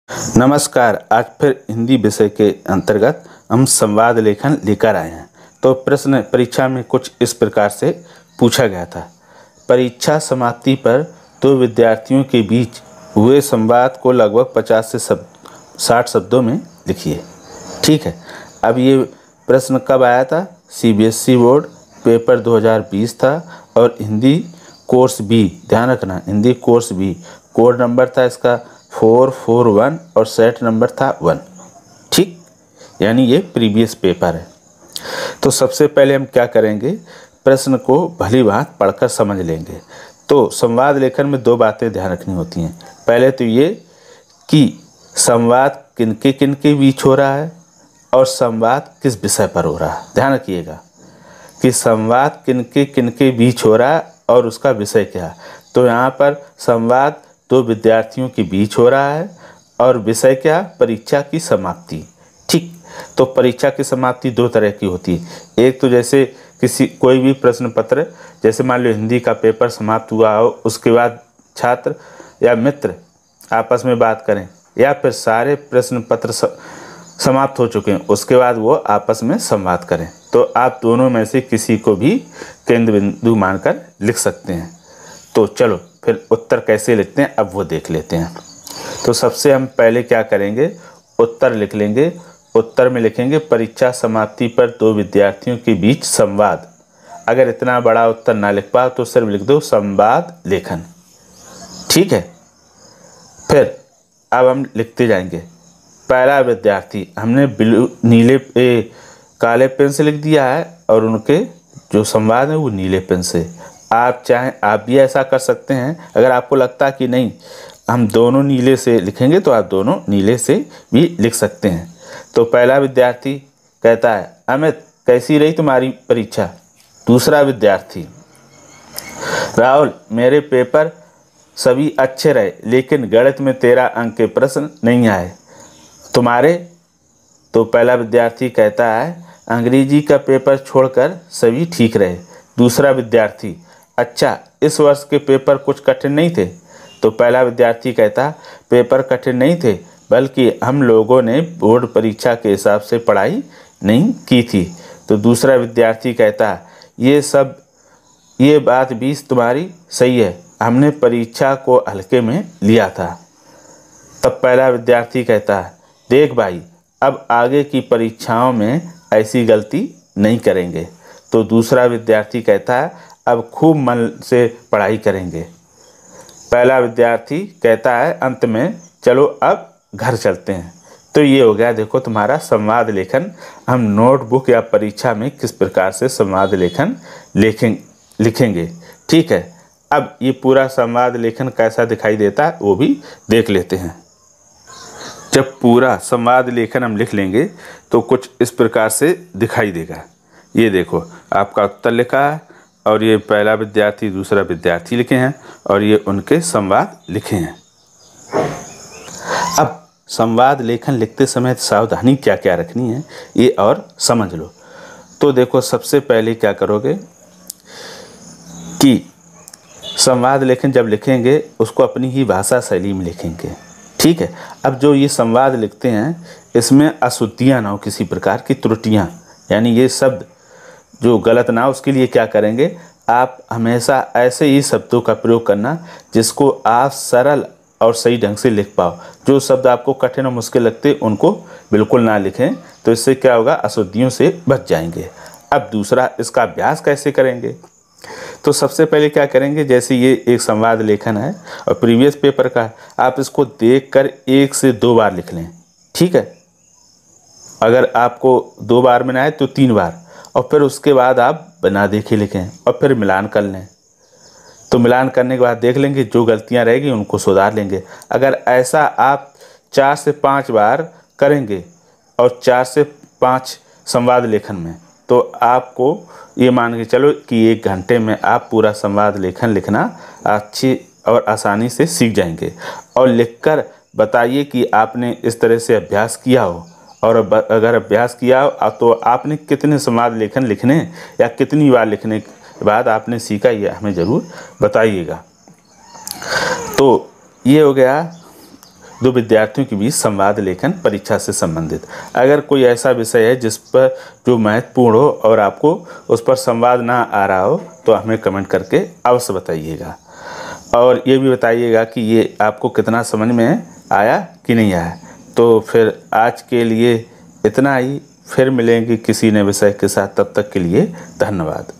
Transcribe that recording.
नमस्कार। आज फिर हिंदी विषय के अंतर्गत हम संवाद लेखन लेकर आए हैं। तो प्रश्न परीक्षा में कुछ इस प्रकार से पूछा गया था। परीक्षा समाप्ति पर दो विद्यार्थियों के बीच हुए संवाद को लगभग 50 से 60 शब्दों में लिखिए। ठीक है। अब ये प्रश्न कब आया था? CBSE बोर्ड पेपर 2020 था और हिंदी कोर्स बी, ध्यान रखना, Hindi course B, code number था इसका 441 और सेट नंबर था 1। ठीक, यानी ये प्रीवियस पेपर है। तो सबसे पहले हम क्या करेंगे, प्रश्न को भली भांति पढ़कर समझ लेंगे। तो संवाद लेखन में दो बातें ध्यान रखनी होती हैं। पहले तो ये कि संवाद किनके बीच हो रहा है और संवाद किस विषय पर हो रहा है। ध्यान रखिएगा कि संवाद किनके बीच हो रहा है और उसका विषय क्या है। तो यहाँ पर संवाद दो विद्यार्थियों के बीच हो रहा है और विषय क्या? परीक्षा की समाप्ति। ठीक, तो परीक्षा की समाप्ति दो तरह की होती है। एक तो जैसे कोई भी प्रश्न पत्र, जैसे मान लो हिंदी का पेपर समाप्त हुआ हो, उसके बाद छात्र या मित्र आपस में बात करें, या फिर सारे प्रश्न पत्र समाप्त हो चुके हैं उसके बाद वो आपस में संवाद करें, तो आप दोनों में से किसी को भी केंद्र बिंदु मानकर लिख सकते हैं। तो चलो फिर उत्तर कैसे लिखते हैं अब वो देख लेते हैं। तो सबसे हम पहले क्या करेंगे, उत्तर लिख लेंगे। उत्तर में लिखेंगे परीक्षा समाप्ति पर दो विद्यार्थियों के बीच संवाद। अगर इतना बड़ा उत्तर ना लिख पाओ तो सिर्फ लिख दो संवाद लेखन। ठीक है। फिर अब हम लिखते जाएंगे। पहला विद्यार्थी, हमने काले पेन से लिख दिया है और उनके जो संवाद है वो नीले पेन से। आप चाहें आप भी ऐसा कर सकते हैं। अगर आपको लगता है कि नहीं हम दोनों नीले से लिखेंगे तो आप दोनों नीले से भी लिख सकते हैं। तो पहला विद्यार्थी कहता है, अमित कैसी रही तुम्हारी परीक्षा? दूसरा विद्यार्थी, राहुल मेरे पेपर सभी अच्छे रहे लेकिन गणित में 13 अंक के प्रश्न नहीं आए, तुम्हारे? तो पहला विद्यार्थी कहता है, अंग्रेजी का पेपर छोड़कर सभी ठीक रहे। दूसरा विद्यार्थी, अच्छा इस वर्ष के पेपर कुछ कठिन नहीं थे? तो पहला विद्यार्थी कहता, पेपर कठिन नहीं थे बल्कि हम लोगों ने बोर्ड परीक्षा के हिसाब से पढ़ाई नहीं की थी। तो दूसरा विद्यार्थी कहता, ये बात भी तुम्हारी सही है, हमने परीक्षा को हल्के में लिया था। तब पहला विद्यार्थी कहता, देख भाई अब आगे की परीक्षाओं में ऐसी गलती नहीं करेंगे। तो दूसरा विद्यार्थी कहता है, अब खूब मन से पढ़ाई करेंगे। पहला विद्यार्थी कहता है अंत में, चलो अब घर चलते हैं। तो ये हो गया देखो तुम्हारा संवाद लेखन। हम नोटबुक या परीक्षा में किस प्रकार से संवाद लेखन लिखेंगे। ठीक है। अब ये पूरा संवाद लेखन कैसा दिखाई देता है वो भी देख लेते हैं। जब पूरा संवाद लेखन हम लिख लेंगे तो कुछ इस प्रकार से दिखाई देगा। ये देखो आपका उत्तर लिखा है और ये पहला विद्यार्थी दूसरा विद्यार्थी लिखे हैं और ये उनके संवाद लिखे हैं। अब संवाद लेखन लिखते समय सावधानी क्या क्या रखनी है ये और समझ लो। तो देखो सबसे पहले क्या करोगे कि संवाद लेखन जब लिखेंगे उसको अपनी ही भाषा शैली में लिखेंगे। ठीक है। अब जो ये संवाद लिखते हैं इसमें अशुद्धियाँ ना हो, किसी प्रकार की त्रुटियाँ, यानी ये शब्द जो गलत ना हो, उसके लिए क्या करेंगे, आप हमेशा ऐसे ही शब्दों का प्रयोग करना जिसको आप सरल और सही ढंग से लिख पाओ। जो शब्द आपको कठिन और मुश्किल लगते उनको बिल्कुल ना लिखें, तो इससे क्या होगा, अशुद्धियों से बच जाएंगे। अब दूसरा, इसका अभ्यास कैसे करेंगे? तो सबसे पहले क्या करेंगे, जैसे ये एक संवाद लेखन है और प्रीवियस पेपर का, आप इसको देखकर 1 से 2 बार लिख लें। ठीक है। अगर आपको 2 बार में ना आए तो 3 बार, और फिर उसके बाद आप बिना देखे लिखें और फिर मिलान कर लें। तो मिलान करने के बाद देख लेंगे, जो गलतियां रहेगी उनको सुधार लेंगे। अगर ऐसा आप 4 से 5 बार करेंगे और 4 से 5 संवाद लेखन में, तो आपको ये मान के चलो कि 1 घंटे में आप पूरा संवाद लेखन लिखना अच्छी और आसानी से सीख जाएंगे। और लिखकर बताइए कि आपने इस तरह से अभ्यास किया हो, और अगर अभ्यास किया हो तो आपने कितने संवाद लेखन लिखने या कितनी बार लिखने के बाद आपने सीखा, ये हमें ज़रूर बताइएगा। तो ये हो गया दो विद्यार्थियों के बीच संवाद लेखन परीक्षा से संबंधित। अगर कोई ऐसा विषय है जिस पर जो महत्वपूर्ण हो और आपको उस पर संवाद ना आ रहा हो तो हमें कमेंट करके अवश्य बताइएगा। और ये भी बताइएगा कि ये आपको कितना समझ में आया कि नहीं आया। तो फिर आज के लिए इतना ही, फिर मिलेंगे किसी नए विषय के साथ। तब तक के लिए धन्यवाद।